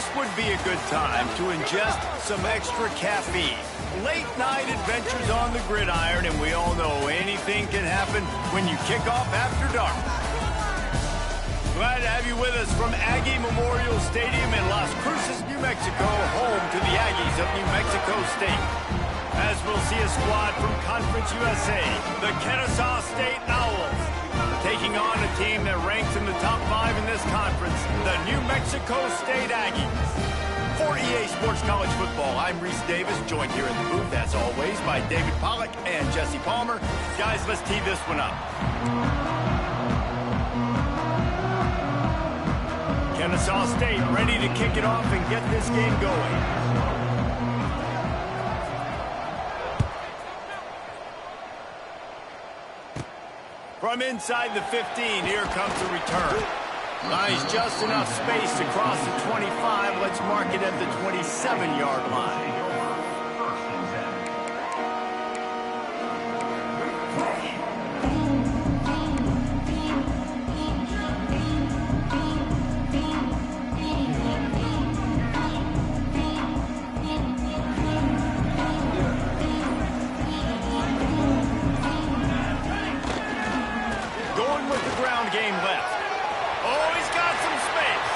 this would be a good time to ingest some extra caffeine. Late night adventures on the gridiron, and we all know anything can happen when you kick off after dark. Glad to have you with us from Aggie Memorial Stadium in Las Cruces, New Mexico, home to the Aggies of New Mexico State. As we'll see a squad from Conference USA, the Kennesaw State Owls, taking on a team that ranks in the top 5 in this conference, the New Mexico State Aggies. For EA Sports College Football, I'm Reese Davis, joined here in the booth, as always, by David Pollack and Jesse Palmer. Guys, let's tee this one up. Kennesaw State ready to kick it off and get this game going. From inside the 15, here comes the return. Nice, just enough space across the 25. Let's mark it at the 27-yard line. Going with the ground game left. Oh, he's got some space.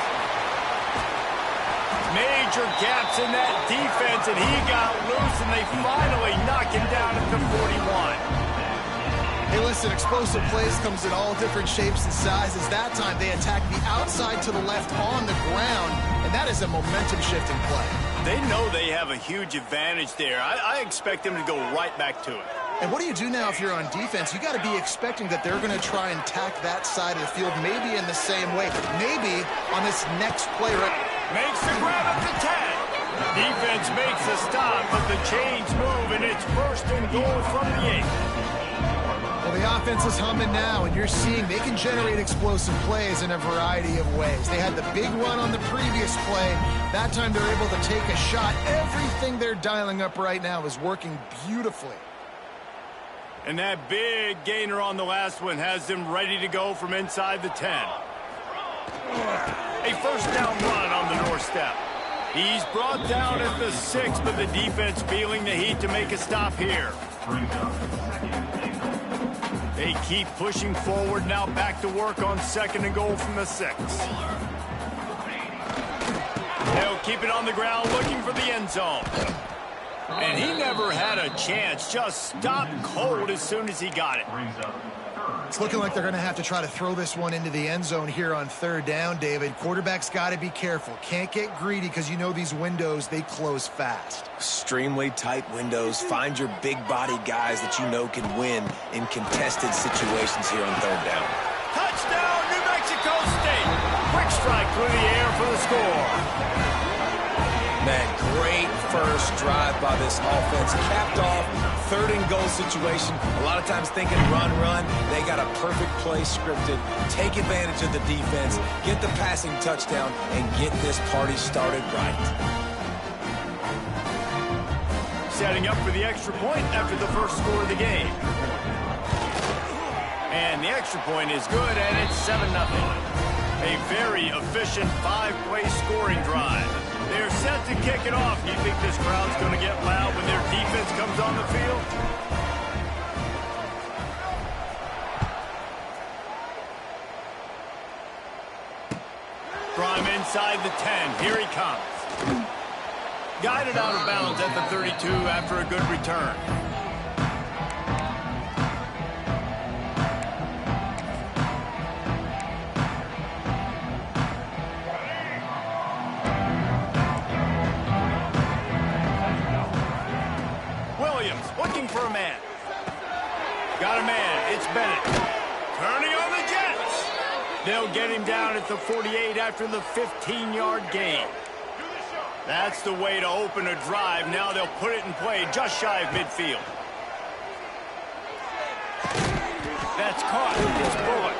Major gaps in that defense, and he got loose, and they finally knock him down at the 41. Hey, listen, explosive plays comes in all different shapes and sizes. That time, they attacked the outside to the left on the ground, and that is a momentum-shifting play. They know they have a huge advantage there. I expect them to go right back to it. And what do you do now if you're on defense? You got to be expecting that they're going to try and tack that side of the field, maybe in the same way, maybe on this next play. Makes the grab at the 10. Defense makes a stop, but the chains move, and it's first and goal from the 8. Well, the offense is humming now, and you're seeing they can generate explosive plays in a variety of ways. They had the big run on the previous play. That time they're able to take a shot. Everything they're dialing up right now is working beautifully. And that big gainer on the last one has them ready to go from inside the 10. A first down run on the doorstep. He's brought down at the 6, but the defense feeling the heat to make a stop here. They keep pushing forward, now back to work on second and goal from the 6. They'll keep it on the ground looking for the end zone. And he never had a chance, just stopped cold as soon as he got it. It's looking like they're going to have to try to throw this one into the end zone here on third down, David. Quarterback's got to be careful. Can't get greedy because you know these windows, they close fast. Extremely tight windows. Find your big-body guys that you know can win in contested situations here on third down. Touchdown, New Mexico State. Quick strike through the air for the score. Man, great first drive by this offense. Capped off, third and goal situation. A lot of times thinking run. They got a perfect play scripted. Take advantage of the defense, get the passing touchdown, and get this party started right. Setting up for the extra point after the first score of the game. And the extra point is good, and it's 7-0. A very efficient 5-play scoring drive. They're set to kick it off. Do you think this crowd's going to get loud when their defense comes on the field? From inside the 10, here he comes. Guided out of bounds at the 32 after a good return. Looking for a man. Got a man. It's Bennett. Turning on the Jets. They'll get him down at the 48 after the 15-yard gain. That's the way to open a drive. Now they'll put it in play just shy of midfield. That's caught. It's Bullock.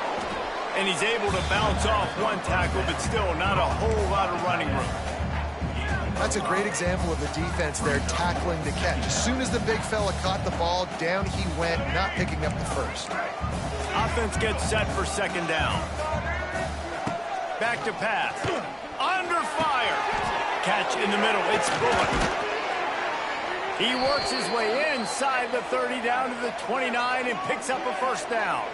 And he's able to bounce off one tackle, but still not a whole lot of running room. That's a great example of the defense there tackling the catch. As soon as the big fella caught the ball, down he went, not picking up the first. Offense gets set for second down. Back to pass. Under fire. catch in the middle. It's Bullock. He works his way inside the 30 down to the 29 and picks up a first down.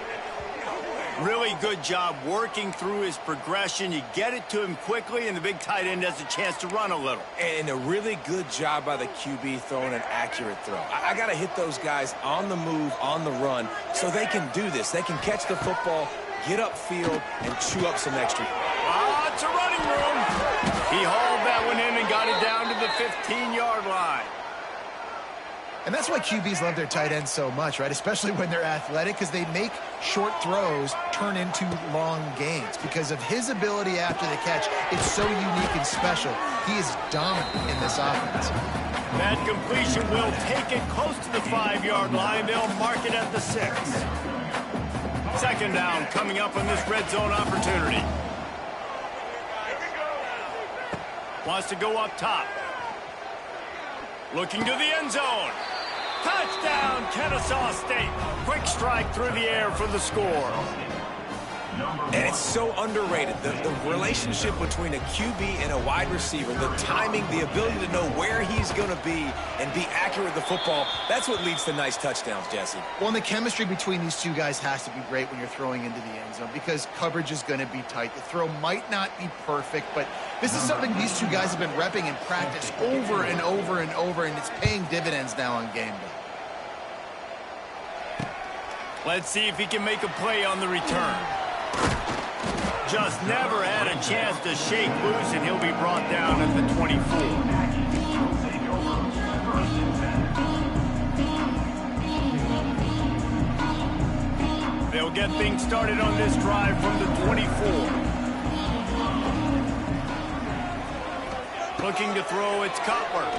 Really good job working through his progression. You get it to him quickly, and the big tight end has a chance to run a little. And a really good job by the QB throwing an accurate throw. I got to hit those guys on the move, on the run, so they can do this. They can catch the football, get upfield, and chew up some extra. It's a running room. He hauled that one in and got it down to the 15-yard line. And that's why QBs love their tight ends so much, right? Especially when they're athletic, because they make short throws turn into long gains. Because of his ability after the catch, it's so unique and special. He is dominant in this offense. That completion will take it close to the 5-yard line. They'll mark it at the 6. Second down coming up on this red zone opportunity. Wants to go up top. Looking to the end zone. Touchdown, Kennesaw State. Quick strike through the air for the score. And it's so underrated. The relationship between a QB and a wide receiver, the timing, the ability to know where he's going to be and be accurate with the football, that's what leads to nice touchdowns, Jesse. Well, and the chemistry between these two guys has to be great when you're throwing into the end zone because coverage is going to be tight. The throw might not be perfect, but this is something these two guys have been repping in practice over and over and over, and it's paying dividends now on game day. Let's see if he can make a play on the return. Just never had a chance to shake loose, and he'll be brought down at the 24. They'll get things started on this drive from the 24. Looking to throw, it's Cutler.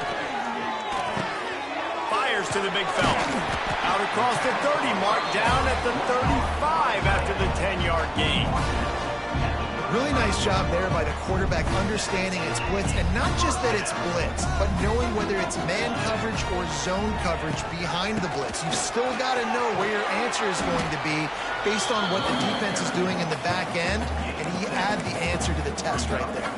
Fires to the big fella. Out across the 30 mark, down at the 35 after the 10-yard gain. Really nice job there by the quarterback understanding it's blitz, and not just that it's blitz, but knowing whether it's man coverage or zone coverage behind the blitz. You've still got to know where your answer is going to be based on what the defense is doing in the back end, and he add the answer to the test right there.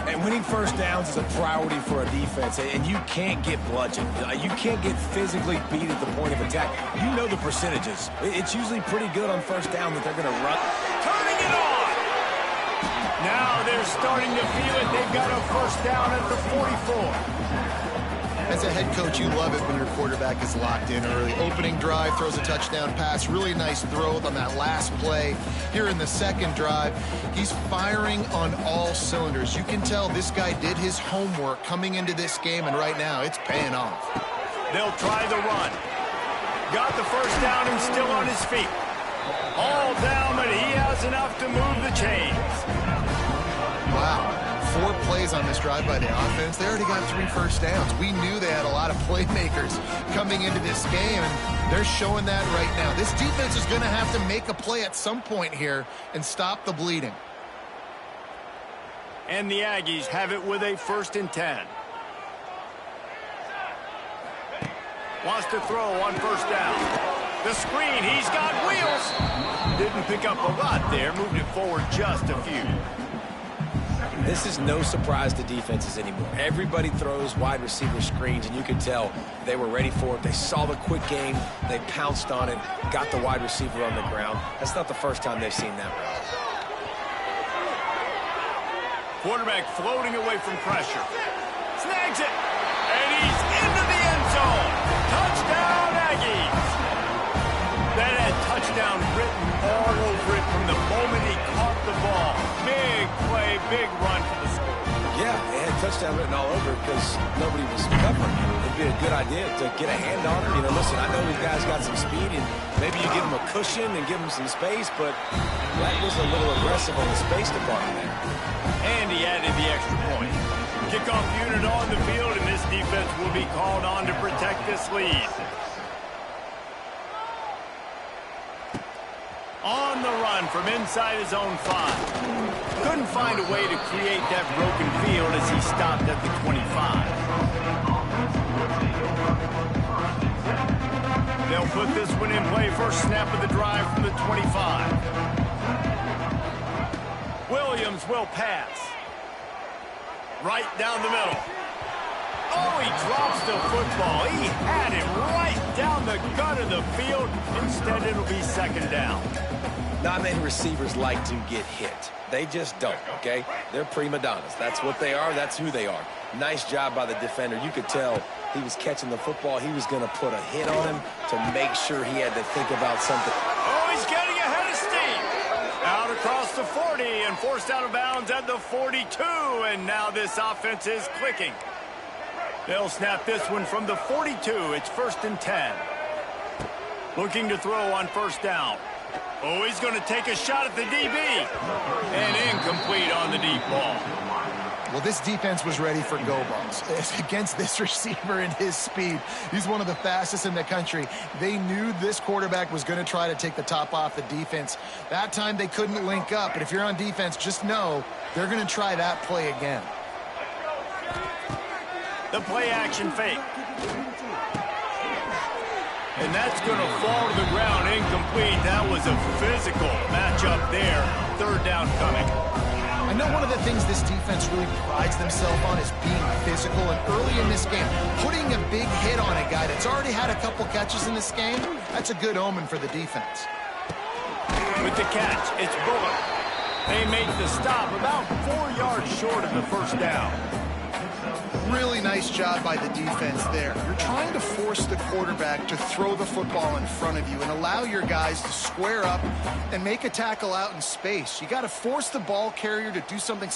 And winning first downs is a priority for a defense, and you can't get bludgeoned. You can't get physically beat at the point of attack. You know the percentages. It's usually pretty good on first down that they're going to run. Turning it on! Now they're starting to feel it. They've got a first down at the 44. As a head coach, you love it when your quarterback is locked in early. Opening drive, throws a touchdown pass. Really nice throw on that last play. Here in the second drive, he's firing on all cylinders. You can tell this guy did his homework coming into this game, and right now it's paying off. They'll try the run. Got the first down and still on his feet. All down, but he has enough to move the chains. Wow. 4 plays on this drive by the offense. They already got 3 first downs. We knew they had a lot of playmakers coming into this game, and they're showing that right now. This defense is going to have to make a play at some point here and stop the bleeding. And the Aggies have it with a 1st and 10. Wants to throw on first down. The screen, he's got wheels. Didn't pick up a lot there, moved it forward just a few. This is no surprise to defenses anymore. Everybody throws wide receiver screens, and you can tell they were ready for it. They saw the quick game. They pounced on it, got the wide receiver on the ground. That's not the first time they've seen that route. Quarterback floating away from pressure. Snags it, and he's into the end zone. Touchdown, Aggies. That had touchdown written all over it from the moment he caught the ball. Big play, big run for the score. Yeah, they had touchdown written all over because nobody was covering him. It'd be a good idea to get a hand on him. You know, listen, I know these guys got some speed, and maybe you give them a cushion and give them some space, but that was a little aggressive on the space department there. And he added the extra point. Kickoff unit on the field, and this defense will be called on to protect this lead. On the run from inside his own 5. Couldn't find a way to create that broken field as he stopped at the 25. They'll put this one in play. First snap of the drive from the 25. Williams will pass. right down the middle. Oh, he drops the football. He had it right down the gut of the field. Instead, it'll be second down. Not many receivers like to get hit. They just don't, okay? They're prima donnas. That's what they are. That's who they are. Nice job by the defender. You could tell he was catching the football. He was going to put a hit on him to make sure he had to think about something. Oh, he's getting ahead of steam. Out across the 40 and forced out of bounds at the 42. And now this offense is clicking. They'll snap this one from the 42. It's 1st and 10. Looking to throw on 1st down. Oh, he's going to take a shot at the DB. And incomplete on the deep ball. Well, this defense was ready for go balls. Against this receiver and his speed, he's one of the fastest in the country. They knew this quarterback was going to try to take the top off the defense. That time they couldn't link up, but if you're on defense, just know they're going to try that play again. The play action fake. And that's going to fall to the ground incomplete. That was a physical matchup there. 3rd down coming. I know one of the things this defense really prides themselves on is being physical. And early in this game, putting a big hit on a guy that's already had a couple catches in this game, that's a good omen for the defense. With the catch, it's Bullock. They make the stop about 4 yards short of the 1st down. Really nice job by the defense there. You're trying to force the quarterback to throw the football in front of you and allow your guys to square up and make a tackle out in space. You got to force the ball carrier to do something.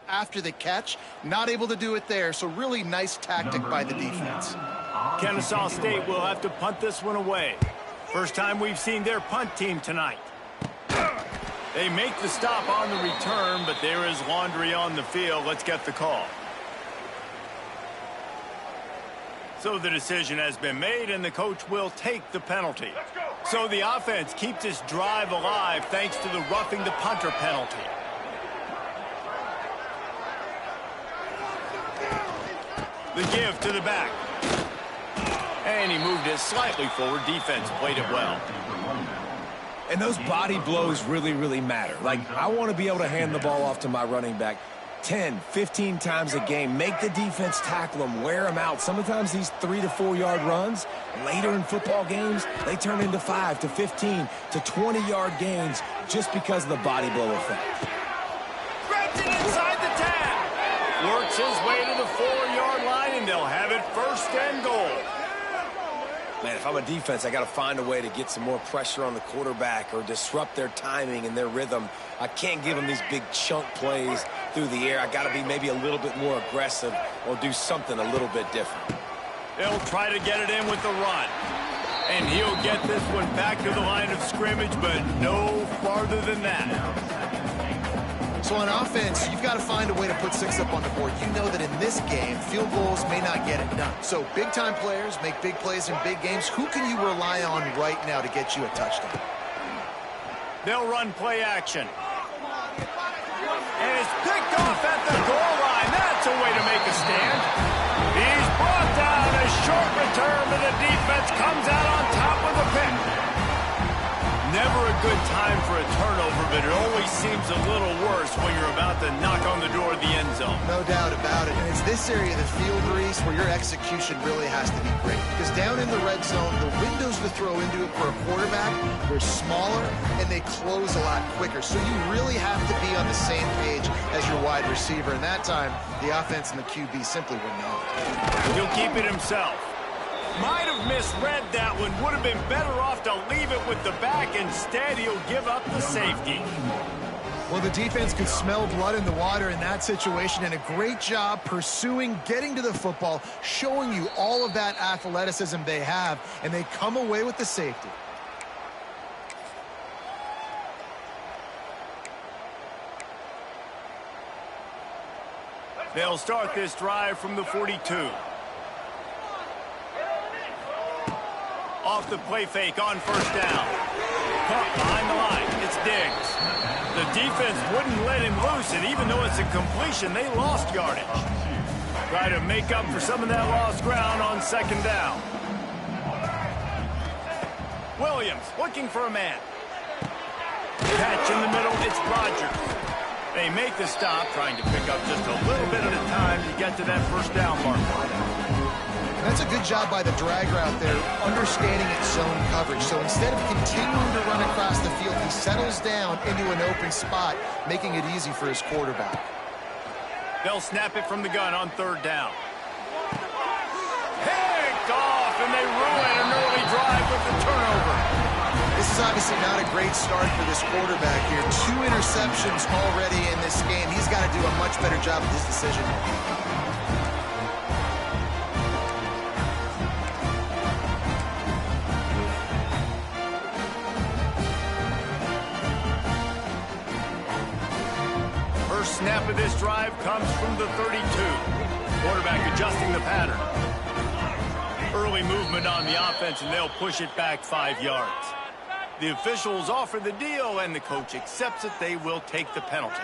After the catch, not able to do it there, so really nice tactic by the defense. Kennesaw State will have to punt this one away. First time we've seen their punt team tonight. They make the stop on the return, but there is laundry on the field. Let's get the call. So the decision has been made, and the coach will take the penalty. So the offense keeps this drive alive thanks to the roughing the punter penalty. The give to the back. And he moved it slightly forward. Defense played it well. And those body blows really, really matter. Like, I want to be able to hand the ball off to my running back 10, 15 times a game. Make the defense tackle them, wear them out. Sometimes these 3 to 4 yard runs, later in football games, they turn into 5 to 15 to 20 yard gains just because of the body blow effect. Grabs it inside the 10. Works his way to the 4-yard line, and they'll have it 1st and goal. Man, if I'm a defense, I got to find a way to get some more pressure on the quarterback or disrupt their timing and their rhythm. I can't give them these big chunk plays through the air. I got to be maybe a little bit more aggressive or do something a little bit different. They'll try to get it in with the run. And he'll get this one back to the line of scrimmage, but no farther than that. So on offense, you've got to find a way to put 6 up on the board. You know that in this game, field goals may not get it done. So big-time players make big plays in big games. Who can you rely on right now to get you a touchdown? They'll run play action. And it's picked off at the goal line. That's a way to make a stand. He's brought down. A short return, but the defense comes out on top with a pick. Never a good time for a turnover, but it always seems a little worse when you're about to knock on the door of the end zone. No doubt about it. And it's this area of the field, Reese, where your execution really has to be great. Because down in the red zone, the windows to throw into it for a quarterback, they're smaller and they close a lot quicker. So you really have to be on the same page as your wide receiver. And that time, the offense and the QB simply were not. He'll keep it himself. Might have misread that one. Would have been better off to leave it with the back. Instead, he'll give up the safety. Well, the defense could smell blood in the water in that situation, and a great job pursuing, getting to the football, showing you all of that athleticism they have, and they come away with the safety. They'll start this drive from the 42. Off the play fake on first down. Caught behind the line. It's Diggs. The defense wouldn't let him loose, and even though it's a completion, they lost yardage. Try to make up for some of that lost ground on second down. Williams looking for a man. Catch in the middle. It's Rodgers. They make the stop, trying to pick up just a little bit at a time to get to that first down mark. That's a good job by the drag route there, understanding its zone coverage. So instead of continuing to run across the field, he settles down into an open spot, making it easy for his quarterback. They'll snap it from the gun on third down. Picked off, and they ruin an early drive with the turnover. This is obviously not a great start for this quarterback here. 2 interceptions already in this game. He's got to do a much better job with his decision. First snap of this drive comes from the 32. Quarterback adjusting the pattern. Early movement on the offense, and they'll push it back 5 yards. The officials offer the deal, and the coach accepts it. They will take the penalty.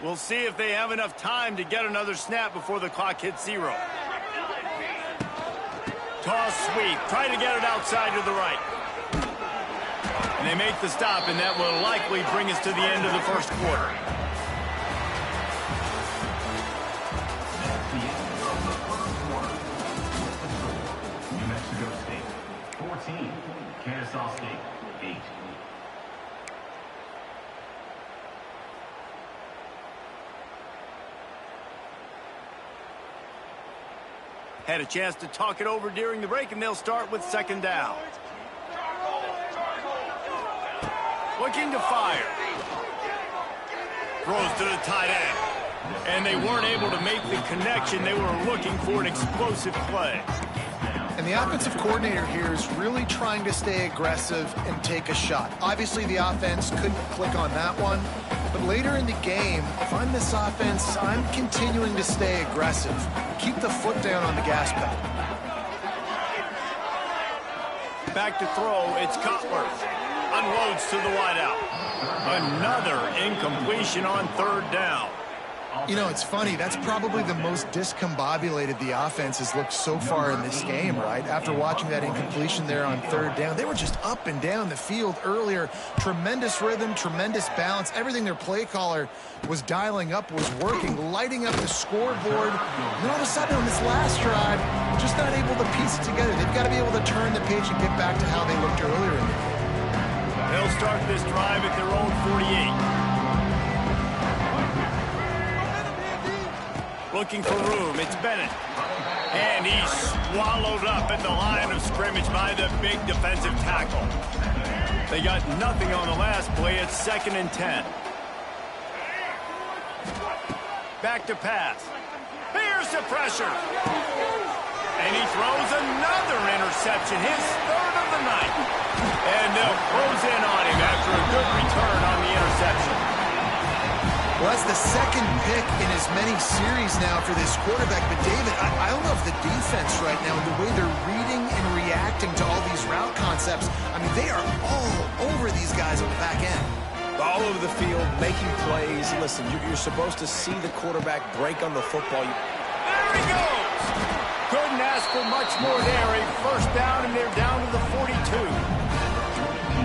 We'll see if they have enough time to get another snap before the clock hits 0. Toss sweep. Try to get it outside to the right. And they make the stop, and that will likely bring us to the end of the first quarter. New Mexico State, 14. Kennesaw State, 8. Had a chance to talk it over during the break, and they'll start with second down. Looking to fire. Throws to the tight end. And they weren't able to make the connection. They were looking for an explosive play. And the offensive coordinator here is really trying to stay aggressive and take a shot. Obviously, the offense couldn't click on that one. But later in the game, if I'm this offense, I'm continuing to stay aggressive. Keep the foot down on the gas pedal. Back to throw, it's Cutler. Unloads to the wideout. Another incompletion on third down. You know, it's funny. That's probably the most discombobulated the offense has looked so far in this game, right? After watching that incompletion there on third down, they were just up and down the field earlier. Tremendous rhythm, tremendous balance. Everything their play caller was dialing up was working, lighting up the scoreboard. And then all of a sudden on this last drive, just not able to piece it together. They've got to be able to turn the page and get back to how they looked earlier in the game. They'll start this drive at their own 48. Looking for room, it's Bennett. And he's swallowed up at the line of scrimmage by the big defensive tackle. They got nothing on the last play. It's 2nd and 10. Back to pass. Here's the pressure. And he throws another interception, his 3rd of the night. And they'll close in on him after a good return on the interception. Well, that's the 2nd pick in as many series now for this quarterback. But, David, I love the defense right now and the way they're reading and reacting to all these route concepts. I mean, they are all over these guys on the back end. All over the field, making plays. Listen, you're supposed to see the quarterback break on the football. There he goes! Couldn't ask for much more there. A first down, and they're down to the 42.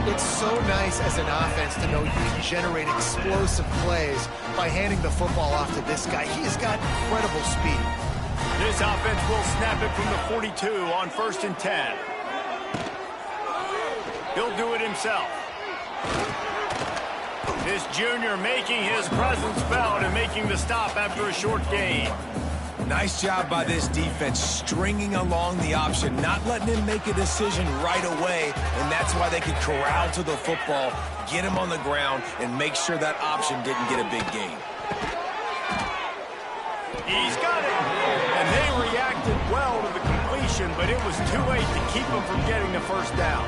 It's so nice as an offense to know you can generate explosive plays by handing the football off to this guy. He has got incredible speed. This offense will snap it from the 42 on 1st and 10. He'll do it himself. This junior making his presence felt and making the stop after a short gain. Nice job by this defense, stringing along the option, not letting him make a decision right away, and that's why they could corral to the football, get him on the ground, and make sure that option didn't get a big gain. He's got it, and they reacted well to the completion, but it was too late to keep him from getting the first down.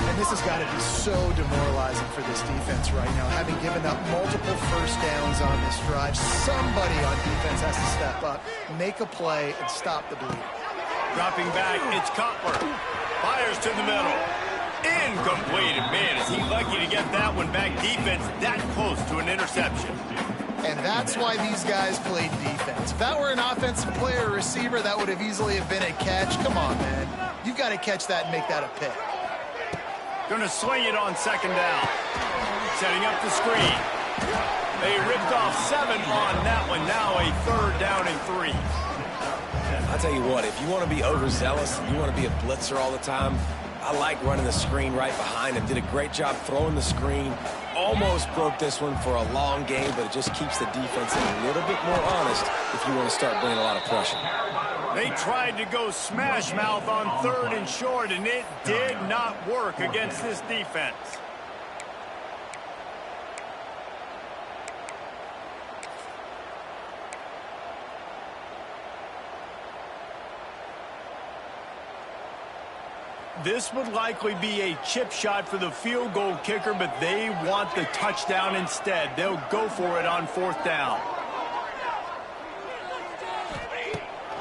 And And this has got to be so demoralizing for this defense right now, having given up multiple first downs on this drive. Somebody on defense has to step up, make a play, and stop the bleed. Dropping back, it's Cutler. Fires to the middle. Incomplete. Man, is he lucky to get that one back. Defense that close to an interception. And that's why these guys played defense. If that were an offensive player or receiver, that would have easily have been a catch. Come on, man. You've got to catch that and make that a pick. Going to swing it on second down. Setting up the screen. They ripped off 7 on that one. Now a 3rd down and 3. I'll tell you what, if you want to be overzealous and you want to be a blitzer all the time, I like running the screen right behind him. Did a great job throwing the screen. Almost broke this one for a long game, but it just keeps the defense a little bit more honest if you want to start bringing a lot of pressure. They tried to go smash mouth on 3rd and short, and it did not work against this defense. This would likely be a chip shot for the field goal kicker, but they want the touchdown instead. They'll go for it on 4th down.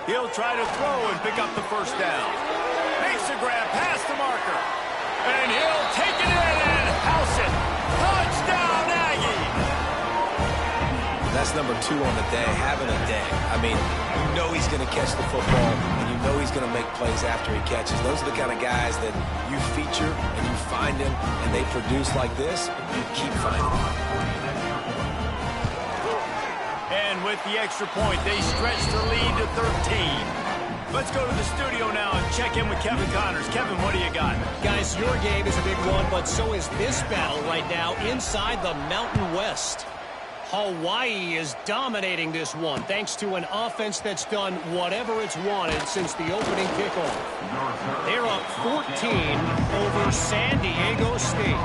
He'll try to throw and pick up the first down. Makes a grab past the marker. And he'll take it in and house it. Touchdown, Aggie! That's number 2 on the day, having a day. I mean, you know he's going to catch the football, and you know he's going to make plays after he catches. Those are the kind of guys that you feature and you find him, and they produce like this, you keep finding them. And with the extra point, they stretch the lead to 13. Let's go to the studio now and check in with Kevin Connors. Kevin, what do you got? Guys, your game is a big one, but so is this battle right now inside the Mountain West. Hawaii is dominating this one thanks to an offense that's done whatever it's wanted since the opening kickoff. They're up 14 over San Diego State.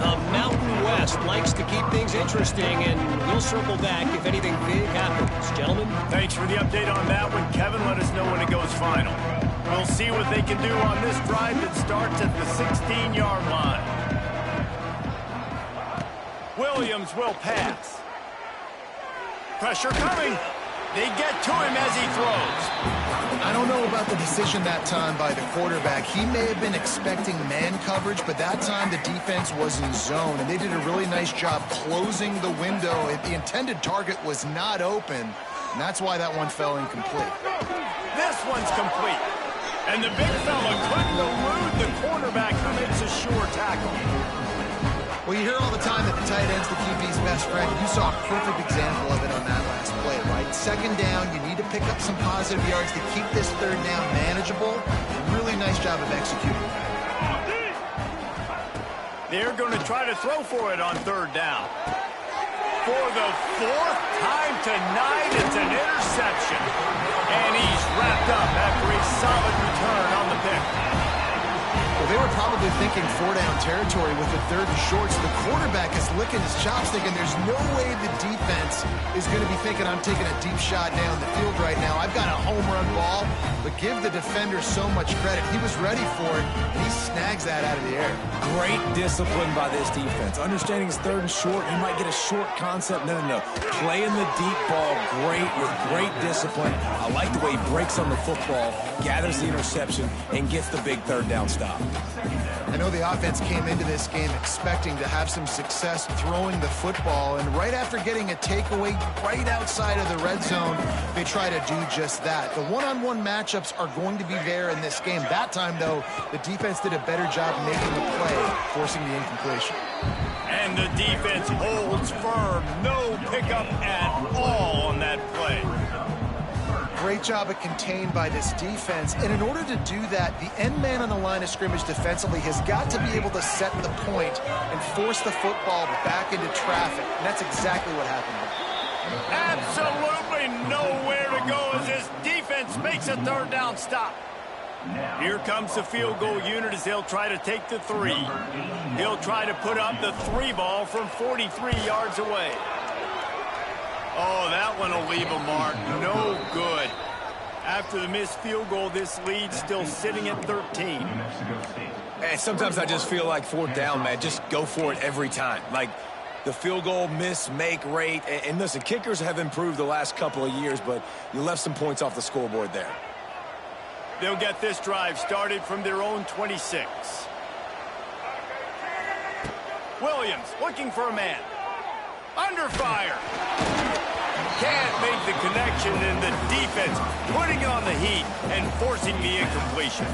The Mountain West likes to keep things interesting, and we'll circle back if anything big happens. Gentlemen? Thanks for the update on that one, Kevin. Let us know when it goes final. We'll see what they can do on this drive that starts at the 16-yard line. Williams will pass. Pressure coming. They get to him as he throws. I don't know about the decision that time by the quarterback. He may have been expecting man coverage, but that time the defense was in zone, and they did a really nice job closing the window. The intended target was not open, and that's why that one fell incomplete. This one's complete. And the big fella couldn't elude the cornerback who makes a sure tackle. Well, you hear all the time that the tight end's the QB's best friend. You saw a perfect example of it on that last play, right? 2nd down, you need to pick up some positive yards to keep this 3rd down manageable. Really nice job of executing. They're going to try to throw for it on 3rd down. For the 4th time tonight, it's an interception. And he's wrapped up after a solid return on the pick. Well, they were probably thinking 4-down territory with the 3rd and short, so the quarterback is licking his chops thinking there's no way the defense is going to be thinking I'm taking a deep shot down the field right now. I've got a home run ball, but give the defender so much credit. He was ready for it, and he snags that out of the air. Great discipline by this defense. Understanding it's 3rd and short, you might get a short concept. No. Playing the deep ball great with great discipline. I like the way he breaks on the football, gathers the interception, and gets the big 3rd down stop. I know the offense came into this game expecting to have some success throwing the football, and right after getting a takeaway right outside of the red zone, they try to do just that. The one-on-one matchups are going to be there in this game. That time, though, the defense did a better job making the play, forcing the incompletion. And the defense holds firm. No pickup at all on that play. Great job of contained by this defense, and in order to do that, the end man on the line of scrimmage defensively has got to be able to set the point and force the football back into traffic, and that's exactly what happened. Absolutely nowhere to go as this defense makes a 3rd down stop. Here comes the field goal unit as they'll try to take the 3. He'll try to put up the 3 ball from 43 yards away. Oh, that one will leave a mark. No good. After the missed field goal, this lead's still sitting at 13. And sometimes I just feel like fourth down, man, just go for it every time. Like the field goal miss-make rate. And listen, kickers have improved the last couple of years, but you left some points off the scoreboard there. They'll get this drive started from their own 26. Williams looking for a man. Under fire. Can't make the connection, and the defense putting on the heat and forcing the incompletion.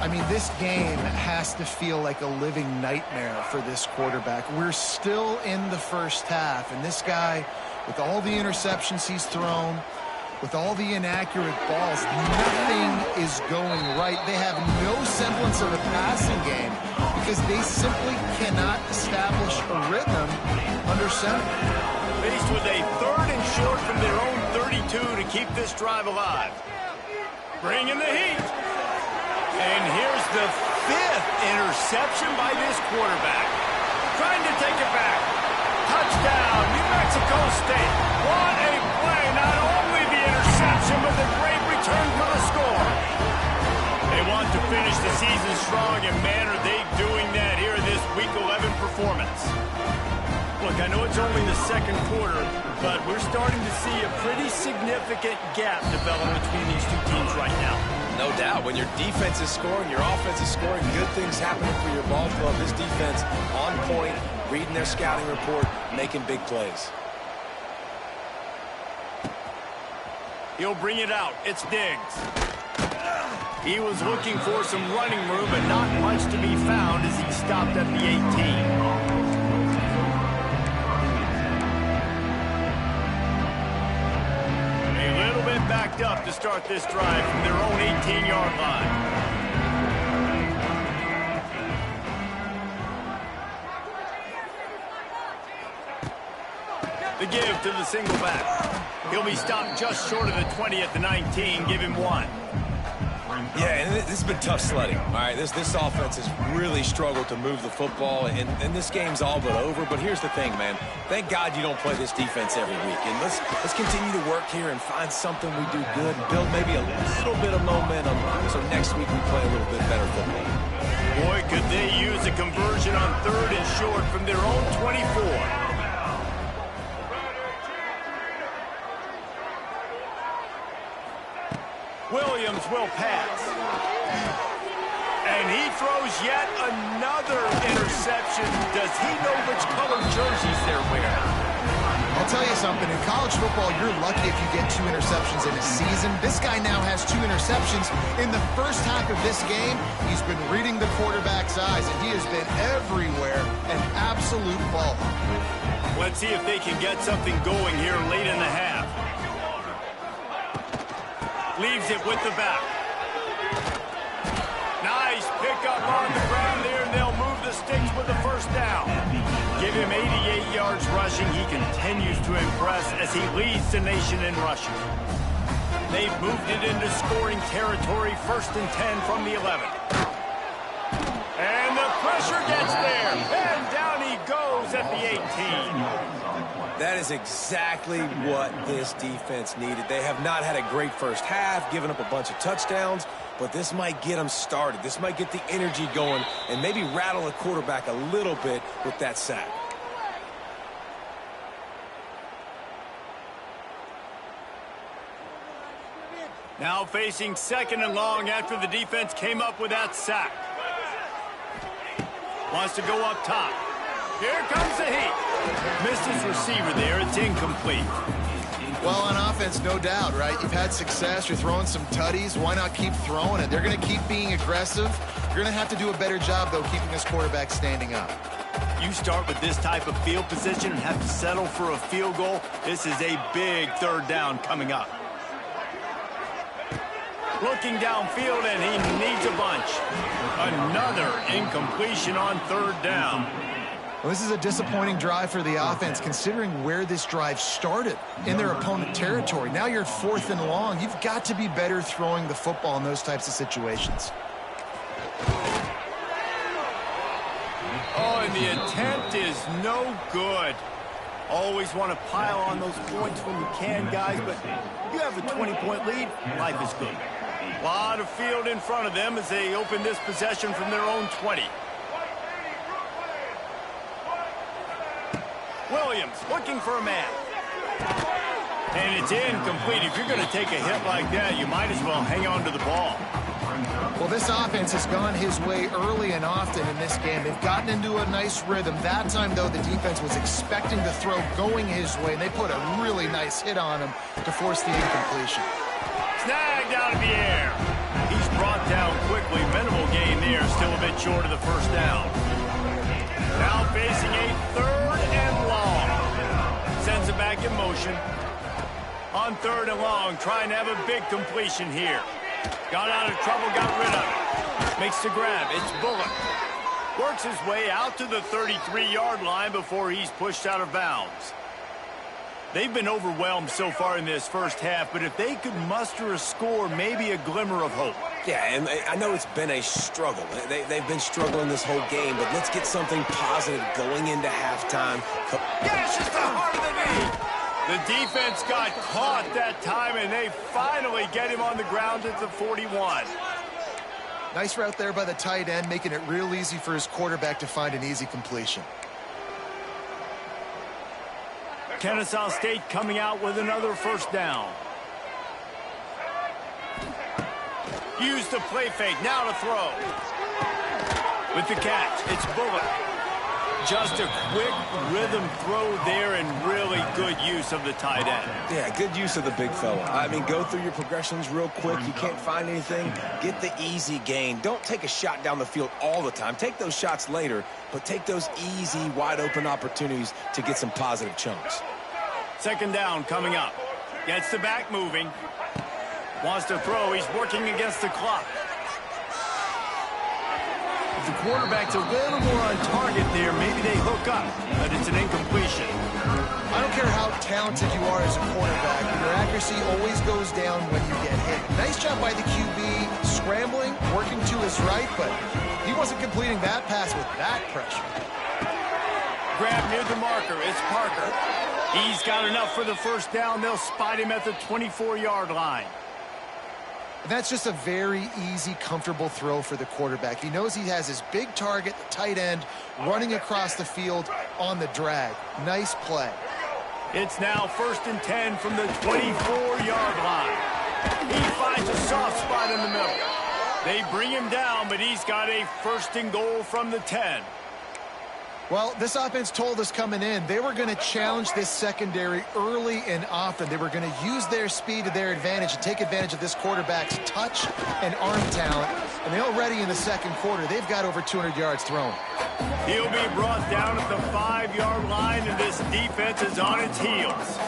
I mean, this game has to feel like a living nightmare for this quarterback. We're still in the first half, and this guy, with all the interceptions he's thrown, with all the inaccurate balls, nothing is going right. They have no semblance of a passing game because they simply cannot establish a rhythm under center. Faced with a 3rd and short from their own 32 to keep this drive alive. Bringing the heat. And here's the 5th interception by this quarterback. Trying to take it back. Touchdown, New Mexico State. What a play. Not only the interception, but the great return for the score. They want to finish the season strong, and man, are they doing that here in this Week 11 performance. Look, I know it's only the second quarter, but we're starting to see a pretty significant gap develop between these two teams right now. No doubt. When your defense is scoring, your offense is scoring, good things happening for your ball club. This defense on point, reading their scouting report, making big plays. He'll bring it out. It's Diggs. He was looking for some running room, but not much to be found as he stopped at the 18. Backed up to start this drive from their own 18-yard line. The give to the single back. He'll be stopped just short of the 20 at the 19. Give him 1. Yeah, and this has been tough sledding. All right, this offense has really struggled to move the football, and this game's all but over. But here's the thing, man. Thank God you don't play this defense every week. And let's continue to work here and find something we do good, build maybe a little bit of momentum so next week we play a little bit better football. Boy, could they use a conversion on 3rd and short from their own 24. Williams will pass. And he throws yet another interception. Does he know which color jerseys they're wearing? I'll tell you something. In college football, you're lucky if you get 2 interceptions in a season. This guy now has 2 interceptions. In the first half of this game, he's been reading the quarterback's eyes, and he has been everywhere, an absolute ball. Let's see if they can get something going here late in the half. Leaves it with the back. Nice pickup on the ground there, and they'll move the sticks with the first down. Give him 88 yards rushing. He continues to impress as he leads the nation in rushing. They've moved it into scoring territory, 1st and 10 from the 11. And the pressure gets there, and down he goes at the 18. That is exactly what this defense needed. They have not had a great first half, given up a bunch of touchdowns, but this might get them started. This might get the energy going and maybe rattle the quarterback a little bit with that sack. Now facing 2nd and long after the defense came up with that sack. Wants to go up top. Here comes the heat. Missed his receiver there. It's incomplete. Well, on offense, no doubt, right? You've had success. You're throwing some tutties. Why not keep throwing it? They're going to keep being aggressive. You're going to have to do a better job, though, keeping this quarterback standing up. You start with this type of field position and have to settle for a field goal. This is a big 3rd down coming up. Looking downfield, and he needs a bunch. Another incompletion on 3rd down. Well, this is a disappointing drive for the offense, considering where this drive started, in their opponent territory. Now you're at 4th and long. You've got to be better throwing the football in those types of situations. Oh, and the attempt is no good. Always want to pile on those points when you can, guys, but you have a 20-point lead, life is good. A lot of field in front of them as they open this possession from their own 20. Williams looking for a man. And it's incomplete. If you're going to take a hit like that, you might as well hang on to the ball. Well, this offense has gone his way early and often in this game. They've gotten into a nice rhythm. That time, though, the defense was expecting the throw going his way, and they put a really nice hit on him to force the incompletion. Snagged out of the air. He's brought down quickly. Minimal gain there, still a bit short of the first down. Now facing a 3rd and long. Sends it back in motion. On 3rd and long, trying to have a big completion here. Got out of trouble, got rid of it. Makes the grab. It's Bullock. Works his way out to the 33-yard line before he's pushed out of bounds. They've been overwhelmed so far in this first half, but if they could muster a score, maybe a glimmer of hope. Yeah, and I know it's been a struggle. They've been struggling this whole game, but let's get something positive going into halftime. Yes, it's the heart of the knee. The defense got caught that time, and they finally get him on the ground at the 41. Nice route there by the tight end, making it real easy for his quarterback to find an easy completion. Kennesaw State coming out with another first down. Use the play fake, now to throw. With the catch, it's Bullock. Just a quick rhythm throw there and really good use of the tight end. Yeah, good use of the big fella. I mean, go through your progressions real quick. You can't find anything. Get the easy gain. Don't take a shot down the field all the time. Take those shots later, but take those easy, wide-open opportunities to get some positive chunks. 2nd down coming up. Gets the back moving. Wants to throw. He's working against the clock. The quarterback's a little more on target there. Maybe they hook up, but it's an incompletion. I don't care how talented you are as a quarterback, your accuracy always goes down when you get hit. Nice job by the QB, scrambling, working to his right, but he wasn't completing that pass with that pressure. Grab near the marker. It's Parker. He's got enough for the first down. They'll spot him at the 24-yard line. That's just a very easy, comfortable throw for the quarterback. He knows he has his big target, the tight end, running across the field on the drag. Nice play. It's now 1st and 10 from the 24-yard line. He finds a soft spot in the middle. They bring him down, but he's got a 1st and goal from the 10. Well, this offense told us coming in they were going to challenge this secondary early and often. They were going to use their speed to their advantage and take advantage of this quarterback's touch and arm talent. And they already in the 2nd quarter, they've got over 200 yards thrown. He'll be brought down at the 5-yard line, and this defense is on its heels.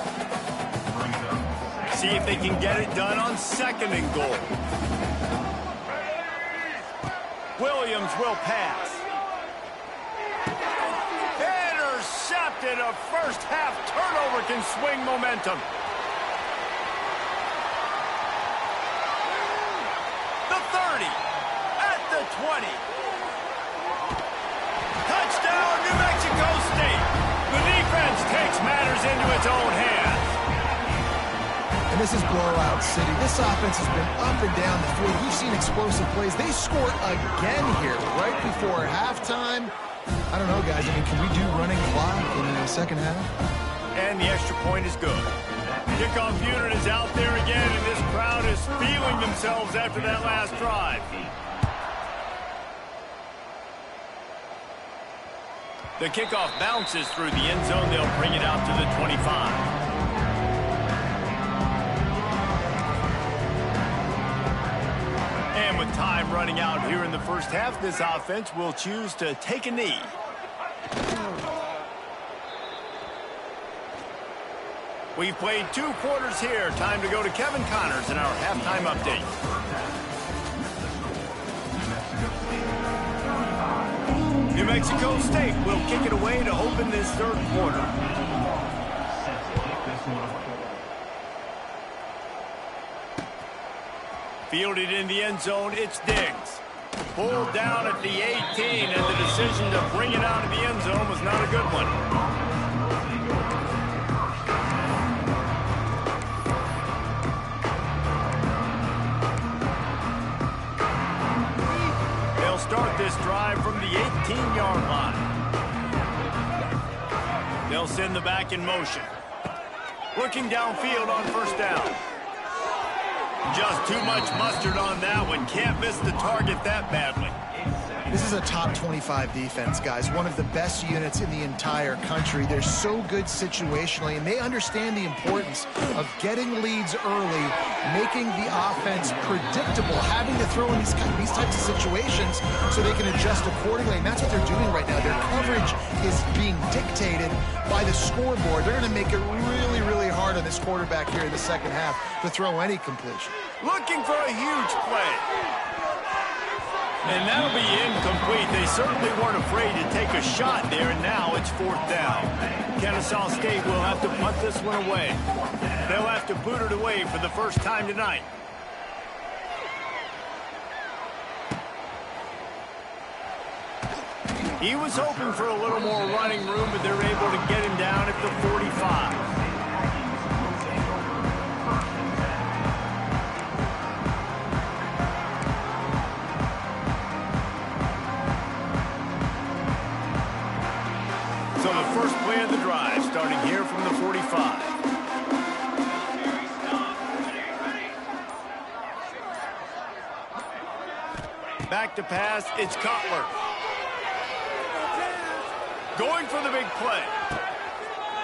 See if they can get it done on 2nd and goal. Williams will pass. Intercepted. A first-half turnover can swing momentum. The 30. At the 20. Touchdown, New Mexico State. The defense takes matters into its own hands. And this is blowout city. This offense has been up and down the field. We've seen explosive plays. They score again here right before halftime. I don't know, guys. I mean, can we do running clock in the 2nd half? And the extra point is good. Kickoff unit is out there again, and this crowd is feeling themselves after that last drive. The kickoff bounces through the end zone. They'll bring it out to the 25. And with time running out here in the first half, this offense will choose to take a knee. We've played 2 quarters here. Time to go to Kevin Connors in our halftime update. New Mexico State will kick it away to open this 3rd quarter. Fielded in the end zone, it's Diggs. Pulled down at the 18, and the decision to bring it out of the end zone was not a good one. start this drive from the 18-yard line. They'll send the back in motion. Looking downfield on first down. Just too much mustard on that one. Can't miss the target that badly. This is a top 25 defense, guys. One of the best units in the entire country. They're so good situationally, and they understand the importance of getting leads early, making the offense predictable, having to throw in these types of situations so they can adjust accordingly. And that's what they're doing right now. Their coverage is being dictated by the scoreboard. They're going to make it really, really hard on this quarterback here in the second half to throw any completion. Looking for a huge play. And that'll be incomplete. They certainly weren't afraid to take a shot there, and now it's fourth down. Kennesaw State will have to punt this one away. They'll have to boot it away for the first time tonight. He was hoping for a little more running room, but they're able to get him down at the 45. So the first play of the drive, starting here from the 45. Back to pass, it's Cutler. Going for the big play.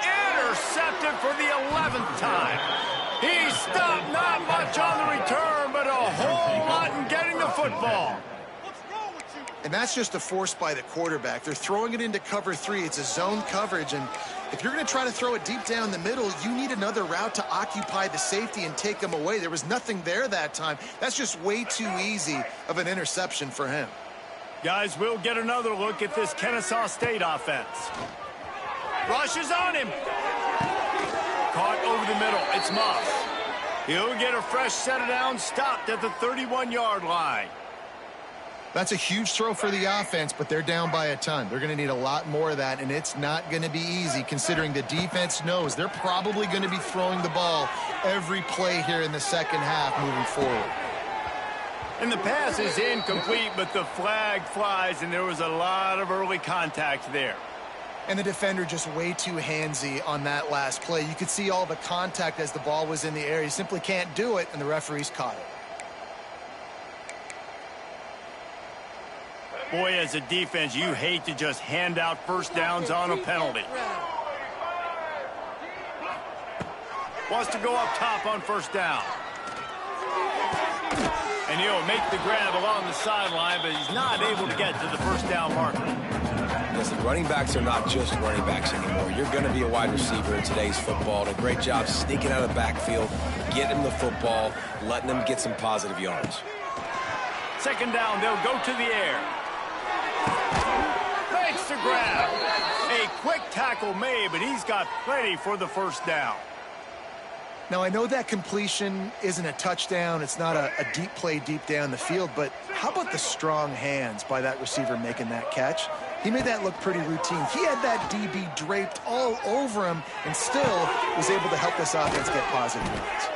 Intercepted for the 11th time. He stopped, not much on the return, but a whole lot in getting the football. And that's just a force by the quarterback. They're throwing it into cover 3. It's a zone coverage, and if you're going to try to throw it deep down the middle, you need another route to occupy the safety and take him away. There was nothing there that time. That's just way too easy of an interception for him. Guys, we'll get another look at this Kennesaw State offense. Rushes on him. Caught over the middle. It's Moss. He'll get a fresh set of downs, stopped at the 31-yard line. That's a huge throw for the offense, but they're down by a ton. They're going to need a lot more of that, and it's not going to be easy considering the defense knows they're probably going to be throwing the ball every play here in the second half moving forward. And the pass is incomplete, but the flag flies, and there was a lot of early contact there. And the defender just way too handsy on that last play. You could see all the contact as the ball was in the air. You simply can't do it, and the referees caught it. Boy, as a defense, you hate to just hand out first downs on a penalty. Wants to go up top on first down. And he'll make the grab along the sideline, but he's not able to get to the first down marker. Listen, running backs are not just running backs anymore. You're going to be a wide receiver in today's football. And a great job sneaking out of the backfield, getting the football, letting them get some positive yards. Second down, they'll go to the air. Makes the grab. A quick tackle made, but he's got plenty for the first down. Now, I know that completion isn't a touchdown. It's not a deep play deep down the field, but how about the strong hands by that receiver making that catch? He made that look pretty routine. He had that DB draped all over him and still was able to help this offense get positive yards.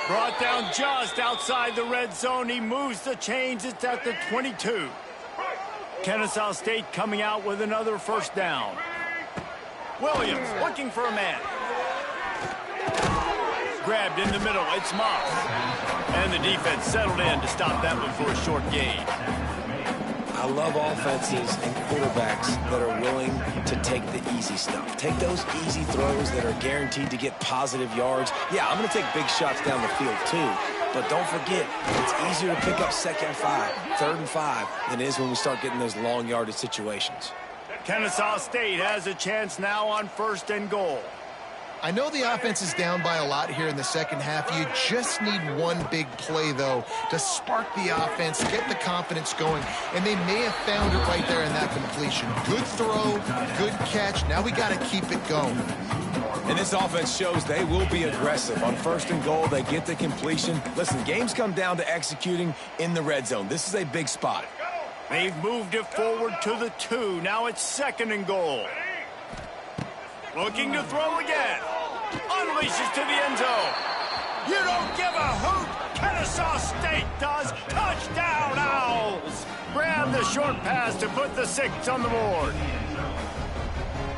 Brought down just outside the red zone. He moves the chains. It's at the 22. Kennesaw State coming out with another first down. Williams looking for a man. Grabbed in the middle. It's Moss. And the defense settled in to stop that one for a short gain. I love offenses and quarterbacks that are willing to take the easy stuff. Take those easy throws that are guaranteed to get positive yards. Yeah, I'm going to take big shots down the field too. But don't forget, it's easier to pick up second and 5, third and 5 than it is when we start getting those long yardage situations. Kennesaw State has a chance now on first and goal. I know the offense is down by a lot here in the second half. You just need one big play, though, to spark the offense, get the confidence going, and they may have found it right there in that completion. Good throw, good catch. Now we got to keep it going. And this offense shows they will be aggressive. On first and goal, they get the completion. Listen, games come down to executing in the red zone. This is a big spot. They've moved it forward to the 2. Now it's second and goal. Looking to throw again. Unleashes to the end zone. You don't give a hoot. Kennesaw State does. Touchdown, Owls. Grab the short pass to put the 6 on the board.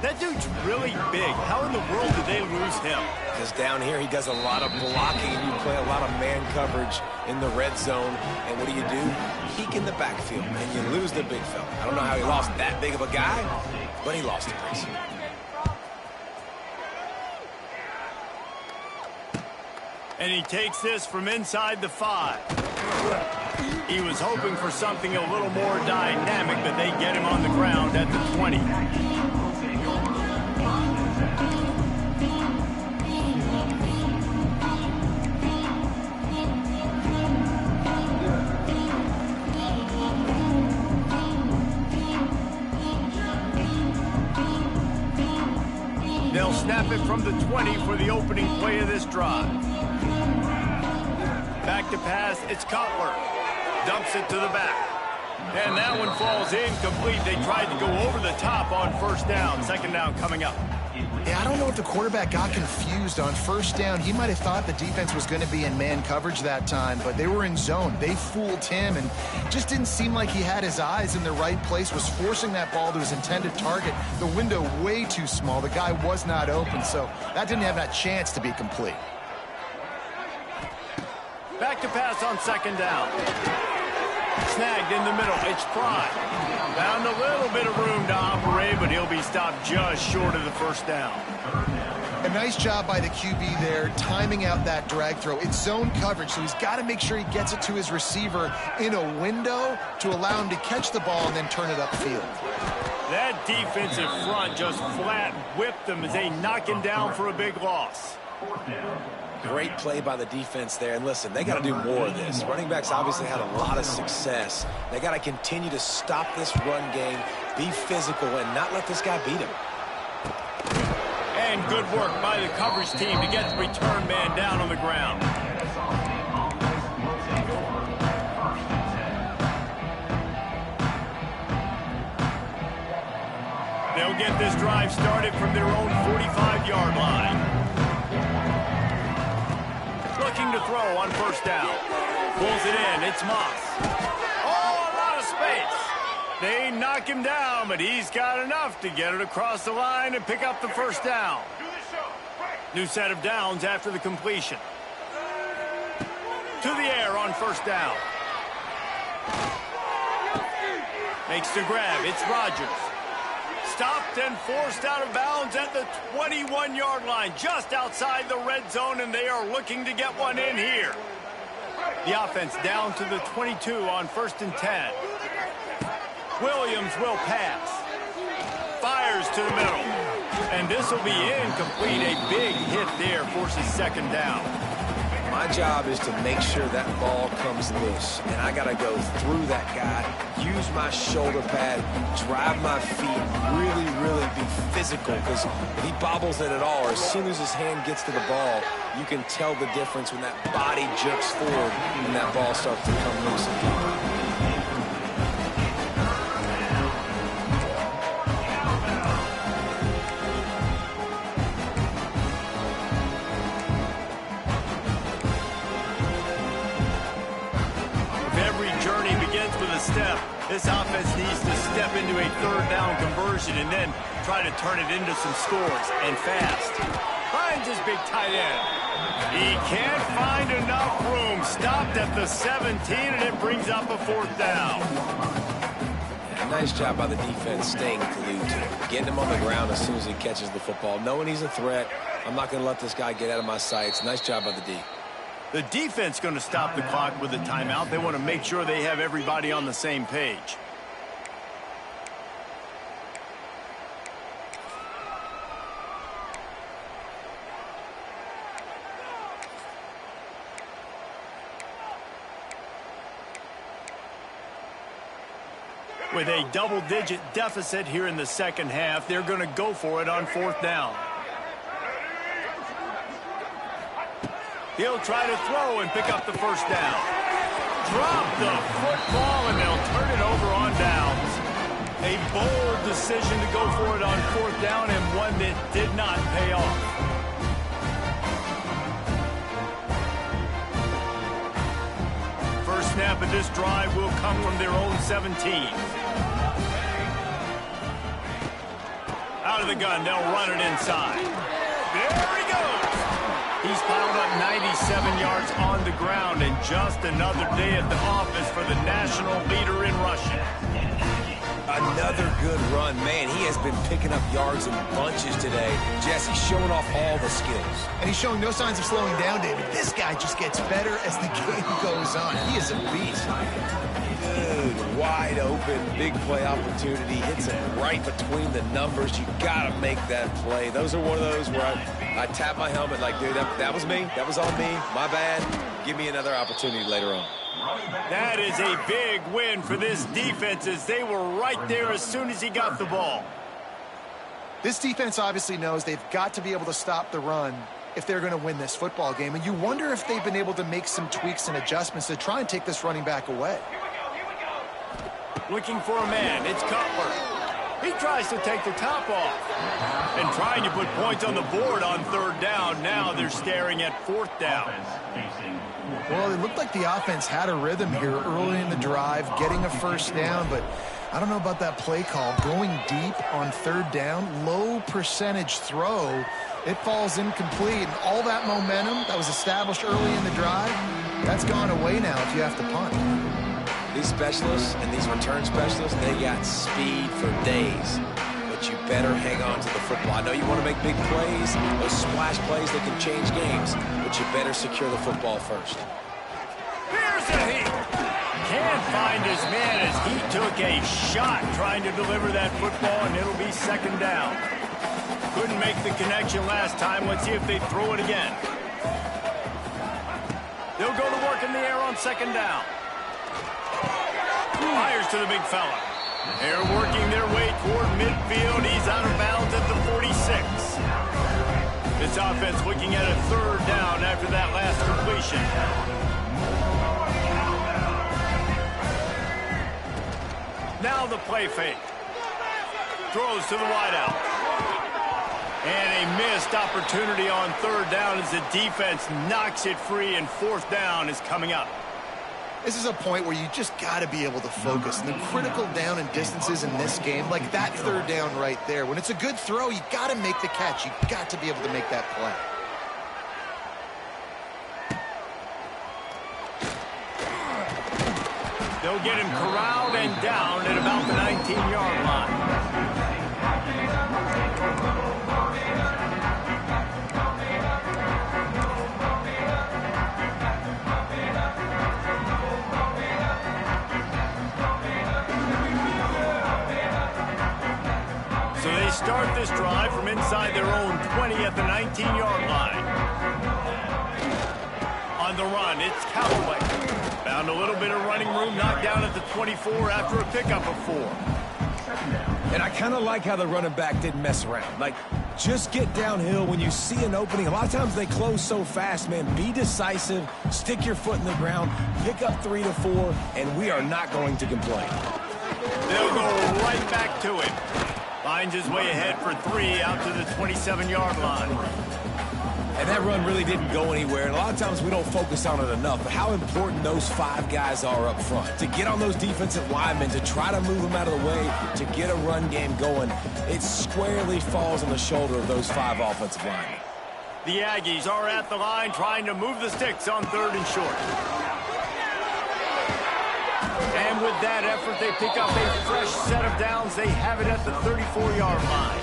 That dude's really big. How in the world did they lose him? Because down here he does a lot of blocking, and you play a lot of man coverage in the red zone. And what do? Peek in the backfield, and you lose the big fella. I don't know how he lost that big of a guy, but he lost it. And he takes this from inside the 5. He was hoping for something a little more dynamic, but they get him on the ground at the 20. They'll snap it from the 20 for the opening play of this drive. Back to pass, it's Cutler. Dumps it to the back. And that one falls incomplete. They tried to go over the top on first down. Second down coming up. Yeah, I don't know if the quarterback got confused on first down. He might have thought the defense was going to be in man coverage that time, but they were in zone. They fooled him and just didn't seem like he had his eyes in the right place, was forcing that ball to his intended target. The window way too small. The guy was not open, so that didn't have that chance to be complete. Back to pass on second down. Snagged in the middle. It's Prime. Found a little bit of room to operate, but he'll be stopped just short of the first down. A nice job by the QB there, timing out that drag throw. It's zone coverage, so he's got to make sure he gets it to his receiver in a window to allow him to catch the ball and then turn it upfield. That defensive front just flat whipped them as they knock him down for a big loss. Great play by the defense there. And listen, they got to do more of this. Running backs obviously had a lot of success. They got to continue to stop this run game, be physical, and not let this guy beat him. And good work by the coverage team to get the return man down on the ground. They'll get this drive started from their own 45-yard line. Looking to throw on first down. Pulls it in. It's Moss. Oh, a lot of space. They knock him down, but he's got enough to get it across the line and pick up the first down. New set of downs after the completion. To the air on first down. Makes the grab. It's Rodgers. Stopped and forced out of bounds at the 21-yard line, just outside the red zone, and they are looking to get one in here. The offense down to the 22 on 1st and 10. Williams will pass. Fires to the middle. And this will be incomplete. A big hit there forces second down. My job is to make sure that ball comes loose, and I got to go through that guy, use my shoulder pad, drive my feet, really be physical, because if he bobbles it at all, or as soon as his hand gets to the ball, you can tell the difference when that body jerks forward and that ball starts to come loose again. Step. This offense needs to step into a third down conversion and then try to turn it into some scores, and fast. Finds his big tight end. He can't find enough room. Stopped at the 17, and it brings up a fourth down. Yeah, nice job by the defense staying glued to him, getting him on the ground as soon as he catches the football, knowing he's a threat. I'm not going to let this guy get out of my sights. Nice job by the D. The defense going to stop the clock with a timeout. They want to make sure they have everybody on the same page. With a double-digit deficit here in the second half, they're going to go for it on fourth down. He'll try to throw and pick up the first down. Drop the football, and they'll turn it over on downs. A bold decision to go for it on fourth down, and one that did not pay off. First snap half of this drive will come from their own 17. Out of the gun, they'll run it inside. There he goes. He's piled up 97 yards on the ground, and just another day at the office for the national leader in rushing. Another good run. Man, he has been picking up yards in bunches today. Jesse showing off all the skills. And he's showing no signs of slowing down, David. This guy just gets better as the game goes on. He is a beast. Dude, wide open, big play opportunity. Hits him right between the numbers. You got to make that play. Those are one of those where I tap my helmet like, dude, that was me. That was on me. My bad. Give me another opportunity later on. That is a big win for this defense, as they were right there as soon as he got the ball. This defense obviously knows they've got to be able to stop the run if they're going to win this football game. And you wonder if they've been able to make some tweaks and adjustments to try and take this running back away. Looking for a man. It's Cutler. He tries to take the top off. And trying to put points on the board on third down. Now they're staring at fourth down. Well, it looked like the offense had a rhythm here early in the drive, getting a first down, but I don't know about that play call. Going deep on third down, low percentage throw, it falls incomplete. And all that momentum that was established early in the drive, that's gone away now if you have to punt. These specialists and these return specialists, they got speed for days. But you better hang on to the football. I know you want to make big plays, those splash plays that can change games, but you better secure the football first. Here's a hit. Can't find his man as he took a shot trying to deliver that football, and it'll be second down. Couldn't make the connection last time. Let's see if they throw it again. They'll go to work in the air on second down. Fires to the big fella. They're working their way toward midfield. He's out of bounds at the 46. This offense looking at a third down after that last completion. Now the play fake. Throws to the wideout. And a missed opportunity on third down as the defense knocks it free, and fourth down is coming up. This is a point where you just got to be able to focus. And the critical down and distances in this game, like that third down right there, when it's a good throw, you got to make the catch. You got to be able to make that play. They'll get him corralled and down at about the 19-yard line. So they start this drive from inside their own 20 at the 19-yard line. On the run, it's Callaway. Found a little bit of running room, knocked down at the 24 after a pickup of 4. And I kind of like how the running back didn't mess around. Like, just get downhill when you see an opening. A lot of times they close so fast, man. Be decisive, stick your foot in the ground, pick up 3 to 4, and we are not going to complain. They'll go right back to him. Finds his way ahead for 3 out to the 27-yard line. And that run really didn't go anywhere. And a lot of times we don't focus on it enough. But how important those 5 guys are up front. To get on those defensive linemen, to try to move them out of the way, to get a run game going, it squarely falls on the shoulder of those 5 offensive linemen. The Aggies are at the line trying to move the sticks on third and short. And with that effort, they pick up a fresh set of downs. They have it at the 34-yard line.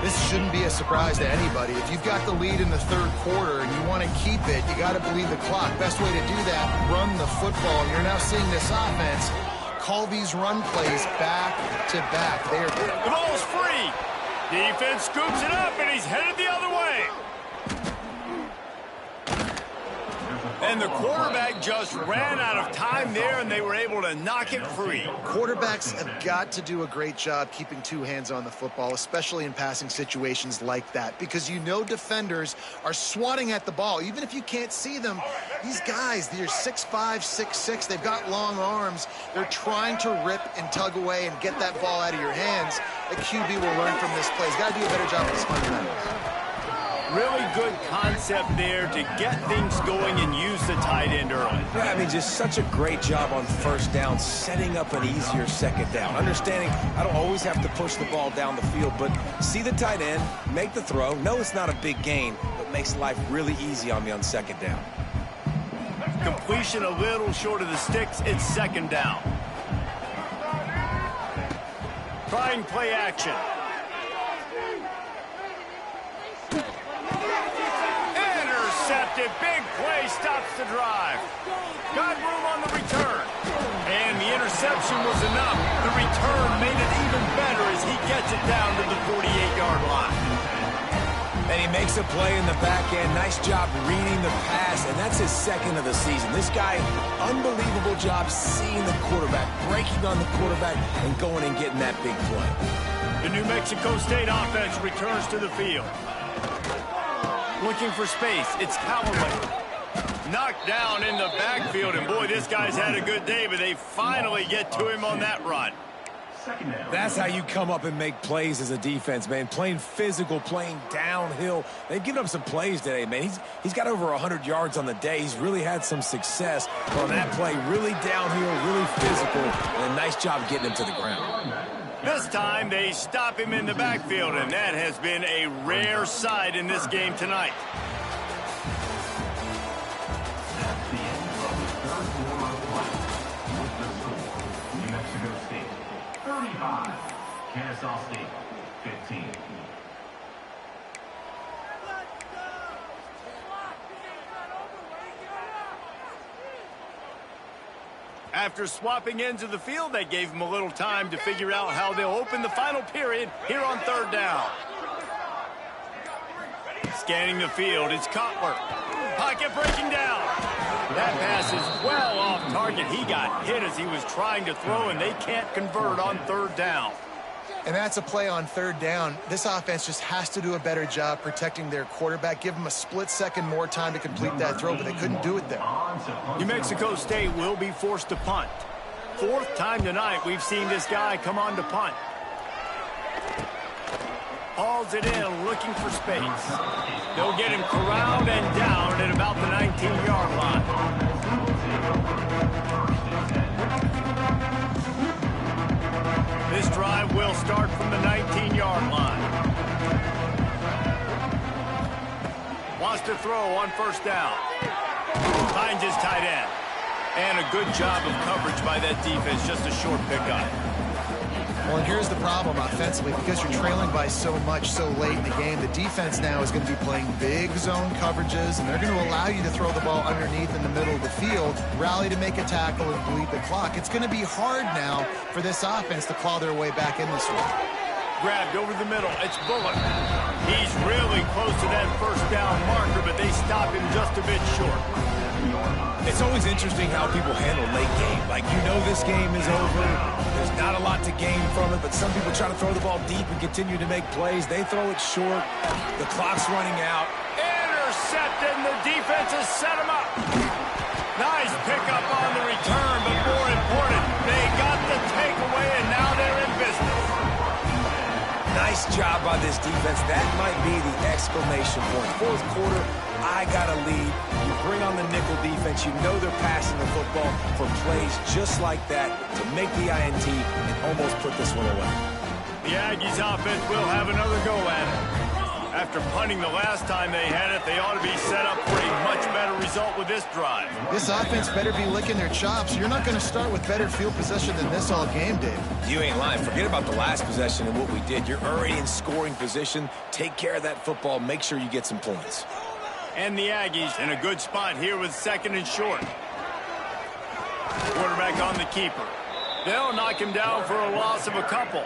This shouldn't be a surprise to anybody. If you've got the lead in the third quarter and you want to keep it, you got to bleed the clock. Best way to do that, run the football. And you're now seeing this offense call these run plays back to back. The ball's free. Defense scoops it up, and he's headed the other way. And the quarterback just ran out of time there, and they were able to knock it free. Quarterbacks have got to do a great job keeping 2 hands on the football, especially in passing situations like that, because you know defenders are swatting at the ball. Even if you can't see them, these guys, they're 6'5", 6'6", they've got long arms. They're trying to rip and tug away and get that ball out of your hands. The QB will learn from this play. He's got to do a better job of his fundamentals. Really good concept there to get things going and use the tight end early. Yeah, I mean, just such a great job on first down, setting up an easier second down. Understanding I don't always have to push the ball down the field, but see the tight end, make the throw. No, it's not a big gain, but makes life really easy on me on second down. Completion a little short of the sticks. It's second down. Trying play action. Intercepted. Big play stops the drive. Got room on the return. And the interception was enough. The return made it even better as he gets it down to the 48-yard line. And he makes a play in the back end. Nice job reading the pass, and that's his second of the season. This guy, unbelievable job seeing the quarterback, breaking on the quarterback, and going and getting that big play. The New Mexico State offense returns to the field. Looking for space. It's Callaway. Knocked down in the backfield, and boy, this guy's had a good day, but they finally get to him on that run. That's how you come up and make plays as a defense, man. Playing physical, playing downhill. They've given up some plays today, man. He's got over 100 yards on the day. He's really had some success on that play. Really downhill, really physical, and a nice job getting him to the ground. This time, they stop him in the backfield, and that has been a rare sight in this game tonight. That's the end of the third quarter of play. With the score, New Mexico State 35, Kennesaw State 15. After swapping ends of the field, they gave him a little time to figure out how they'll open the final period here on third down. Scanning the field, it's Cutler. Pocket breaking down. That pass is well off target. He got hit as he was trying to throw, and they can't convert on third down. And that's a play on third down. This offense just has to do a better job protecting their quarterback. Give them a split second more time to complete that throw, but they couldn't do it there. New Mexico State will be forced to punt. Fourth time tonight we've seen this guy come on to punt. Hauls it in, looking for space. They'll get him corralled and down at about the 19-yard line. This drive will start from the 19-yard line. Wants to throw on first down. Finds his tight end. And a good job of coverage by that defense. Just a short pickup. Well, and here's the problem offensively. Because you're trailing by so much so late in the game, the defense now is going to be playing big zone coverages, and they're going to allow you to throw the ball underneath in the middle of the field, rally to make a tackle, and bleed the clock. It's going to be hard now for this offense to claw their way back in this one. Grabbed over the middle. It's Bullock. He's really close to that first down marker, but they stop him just a bit short. It's always interesting how people handle late game. Like, you know this game is over. There's not a lot to gain from it, but some people try to throw the ball deep and continue to make plays. They throw it short. The clock's running out. Intercepted, and the defense has set him up. Nice pickup on the return, but more important, they got the takeaway, and now they're in business. Nice job by this defense. That might be the exclamation point. Fourth quarter, I got a lead. You bring on the nickel defense. You know they're passing the football for plays just like that to make the INT and almost put this one away. The Aggies offense will have another go at it. After punting the last time they had it, they ought to be set up for a much better result with this drive. This offense better be licking their chops. You're not going to start with better field possession than this all game, Dave. You ain't lying. Forget about the last possession and what we did. You're already in scoring position. Take care of that football. Make sure you get some points. And the Aggies in a good spot here with second and short. Quarterback on the keeper. They'll knock him down for a loss of a couple.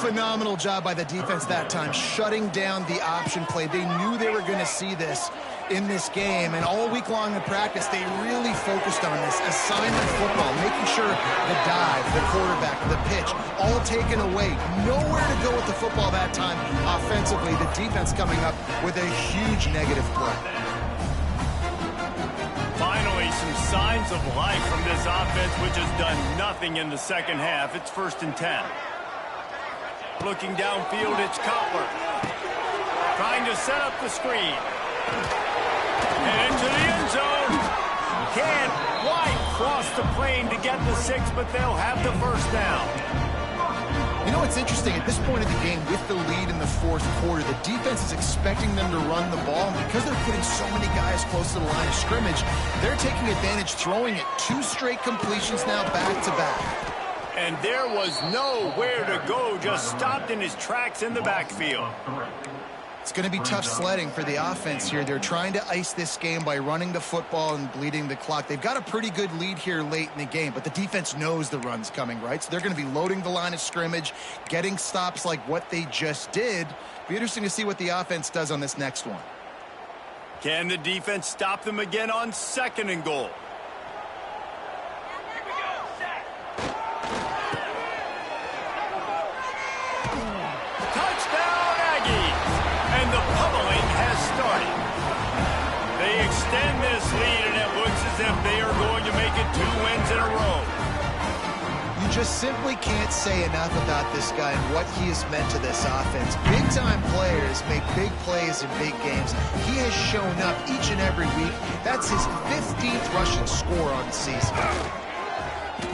Phenomenal job by the defense that time, shutting down the option play. They knew they were going to see this in this game, and all week long in practice, they really focused on this assignment football, making sure the dive, the quarterback, the pitch, all taken away. Nowhere to go with the football that time offensively. The defense coming up with a huge negative play. Finally, some signs of life from this offense, which has done nothing in the second half. It's 1st and 10. Looking downfield, it's Cutler. Trying to set up the screen. And into the end zone. Can't quite cross the plane to get the 6, but they'll have the first down. You know what's interesting? At this point of the game, with the lead in the fourth quarter, the defense is expecting them to run the ball. And because they're putting so many guys close to the line of scrimmage, they're taking advantage, throwing it 2 straight completions now back-to-back. And there was nowhere to go, just stopped in his tracks in the backfield. It's going to be tough sledding for the offense here. They're trying to ice this game by running the football and bleeding the clock. They've got a pretty good lead here late in the game, but the defense knows the run's coming, right? So they're going to be loading the line of scrimmage, getting stops like what they just did. Be interesting to see what the offense does on this next one. Can the defense stop them again on 2nd and goal? Touchdown, Aggies! And the pummeling has started. They extend this lead, and it looks as if they are going to make it 2 wins in a row. You just simply can't say enough about this guy and what he has meant to this offense. Big-time players make big plays in big games. He has shown up each and every week. That's his 15th rushing score on the season.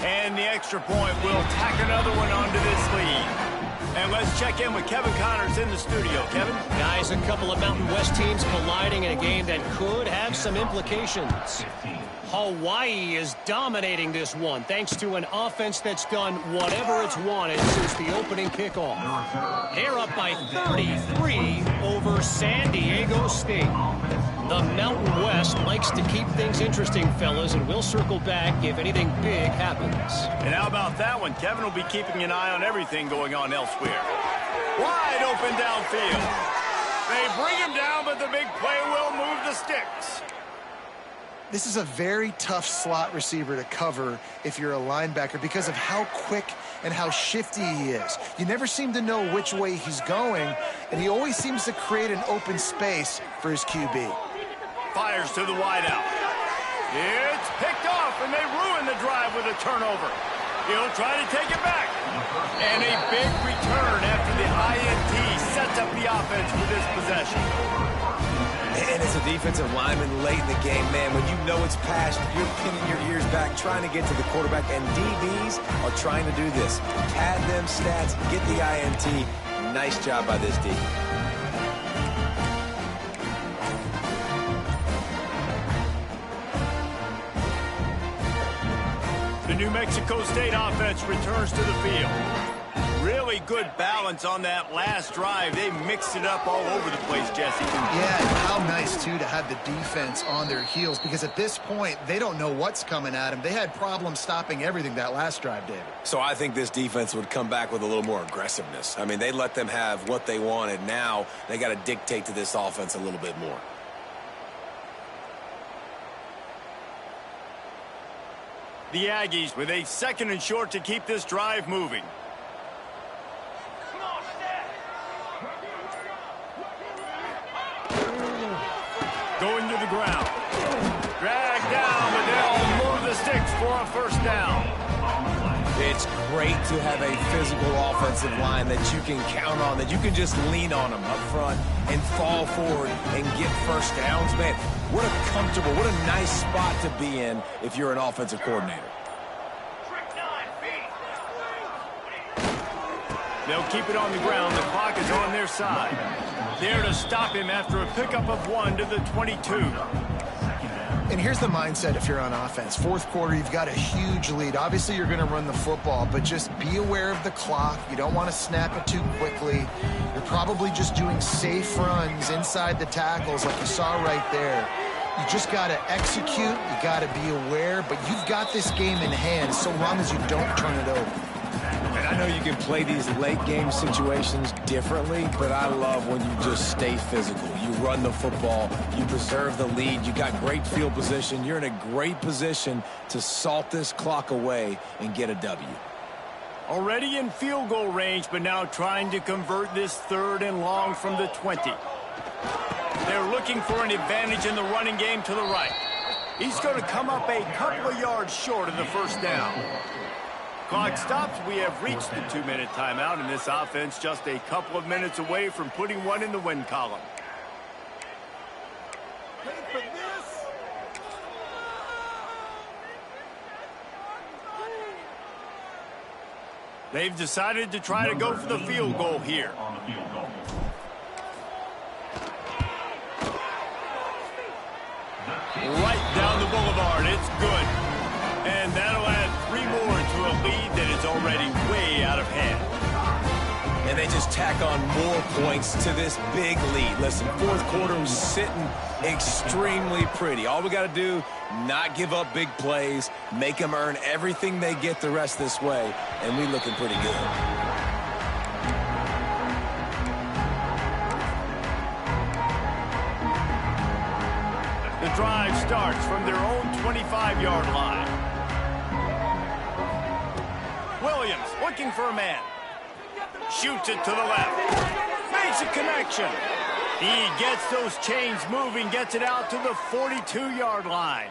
And the extra point will tack another one onto this lead. And let's check in with Kevin Connors in the studio. Kevin? Guys, a couple of Mountain West teams colliding in a game that could have some implications. Hawaii is dominating this one thanks to an offense that's done whatever it's wanted since the opening kickoff. They're up by 33 over San Diego State. The Mountain West likes to keep things interesting, fellas, and we'll circle back if anything big happens. And how about that one? Kevin will be keeping an eye on everything going on elsewhere. Wide open downfield. They bring him down, but the big play will move the sticks. This is a very tough slot receiver to cover if you're a linebacker because of how quick and how shifty he is. You never seem to know which way he's going, and he always seems to create an open space for his QB. Fires to the wideout. It's picked off, and they ruin the drive with a turnover. He'll try to take it back. And a big return after the INT sets up the offense for this possession. And as a defensive lineman late in the game, man, when you know it's past, you're pinning your ears back, trying to get to the quarterback, and DBs are trying to do this. Pad them stats, get the INT. Nice job by this D. The New Mexico State offense returns to the field. Really good balance on that last drive. They mixed it up all over the place, Jesse. Yeah, and how nice, too, to have the defense on their heels, because at this point, they don't know what's coming at them. They had problems stopping everything that last drive, David. So I think this defense would come back with a little more aggressiveness. I mean, they let them have what they wanted. Now they got to dictate to this offense a little bit more. The Aggies with a 2nd and short to keep this drive moving. Going to the ground. Dragged down, but they'll move the sticks for a first down. It's great to have a physical offensive line that you can count on, that you can just lean on them up front and fall forward and get first downs. Man, what a comfortable, what a nice spot to be in if you're an offensive coordinator. They'll keep it on the ground. The clock is on their side. There to stop him after a pickup of 1 to the 22. And here's the mindset if you're on offense. Fourth quarter, you've got a huge lead. Obviously, you're going to run the football, but just be aware of the clock. You don't want to snap it too quickly. You're probably just doing safe runs inside the tackles like you saw right there. You just got to execute. You got to be aware, but you've got this game in hand so long as you don't turn it over. And I know you can play these late game situations differently, but I love when you just stay physical. You run the football, you preserve the lead, you got great field position, you're in a great position to salt this clock away and get a W. Already in field goal range, but now trying to convert this 3rd and long from the 20. They're looking for an advantage in the running game to the right. He's going to come up a couple of yards short of the first down. clock stops, we have reached the 2-minute timeout, and this offense just a couple of minutes away from putting one in the win column. They've decided to try to go for the field goal here. On the field goal. Right down the boulevard. It's good. And that'll add 3 more to a lead that is already way out of hand. And they just tack on more points to this big lead. Listen, fourth quarter was sitting extremely pretty. All we got to do, not give up big plays, make them earn everything they get the rest this way, and we looking pretty good. The drive starts from their own 25-yard line. Williams looking for a man. Shoots it to the left. Makes a connection. He gets those chains moving, gets it out to the 42-yard line.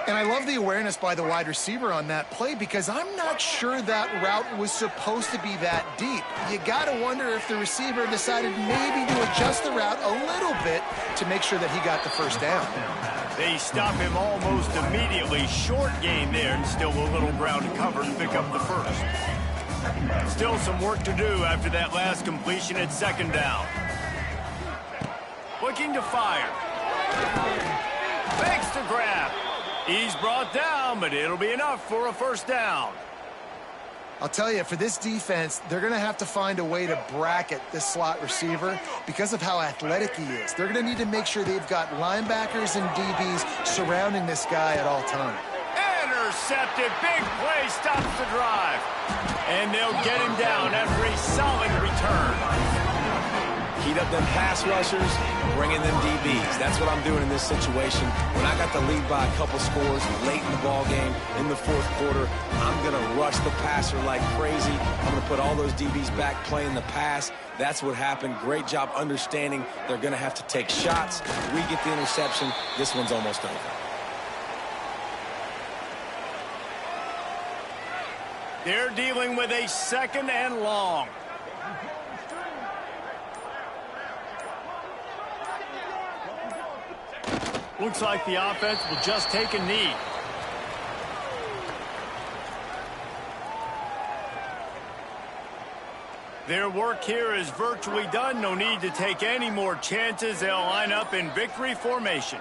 And I love the awareness by the wide receiver on that play because I'm not sure that route was supposed to be that deep. You got to wonder if the receiver decided maybe to adjust the route a little bit to make sure that he got the first down. They stop him almost immediately. Short gain there, and still a little ground to cover to pick up the first. Still some work to do after that last completion at second down. Looking to fire. Fakes to grab. He's brought down, but it'll be enough for a first down. I'll tell you, for this defense, they're going to have to find a way to bracket this slot receiver because of how athletic he is. They're going to need to make sure they've got linebackers and DBs surrounding this guy at all times. Intercepted. Big play stops the drive. And they'll get him down after a solid return. Heat up them pass rushers, bring in them DBs. That's what I'm doing in this situation. When I got the lead by a couple scores late in the ball game in the fourth quarter, I'm going to rush the passer like crazy. I'm going to put all those DBs back playing the pass. That's what happened. Great job understanding they're going to have to take shots. We get the interception. This one's almost over. They're dealing with a second and long. Looks like the offense will just take a knee. Their work here is virtually done. No need to take any more chances. They'll line up in victory formation.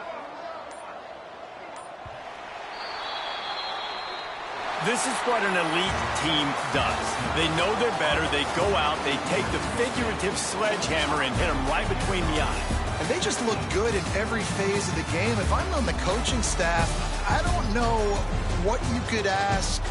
This is what an elite team does. They know they're better. They go out, they take the figurative sledgehammer and hit them right between the eyes. And they just look good in every phase of the game. If I'm on the coaching staff, I don't know what you could ask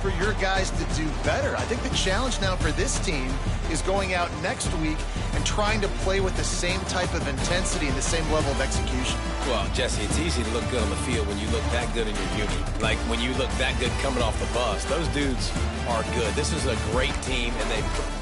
for your guys to do better. I think the challenge now for this team is going out next week and trying to play with the same type of intensity and the same level of execution. Well, Jesse, it's easy to look good on the field when you look that good in your uni. Like when you look that good coming off the bus. Those dudes are good. This is a great team, and they've...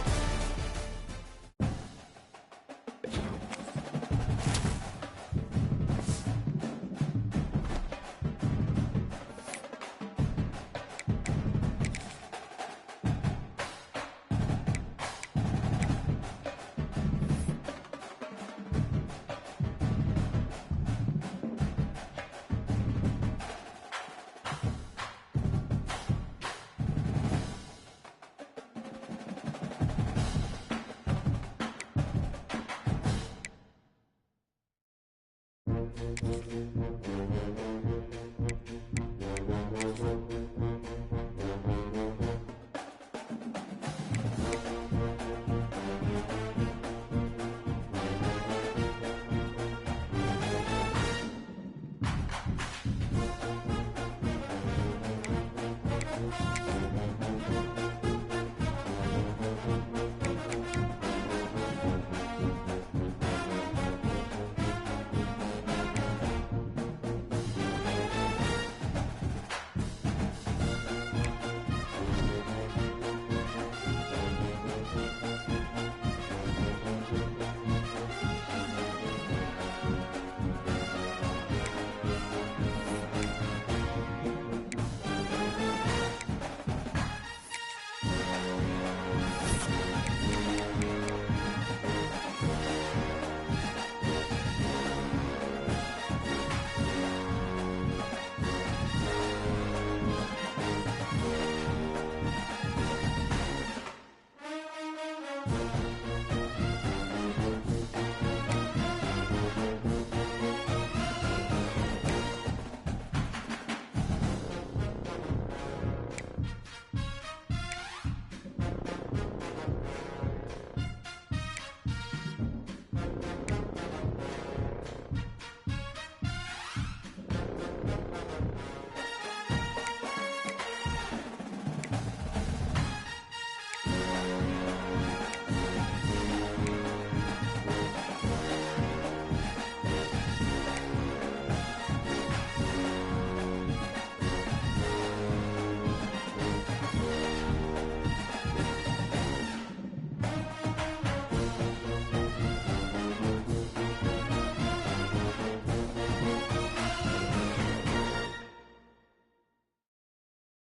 it.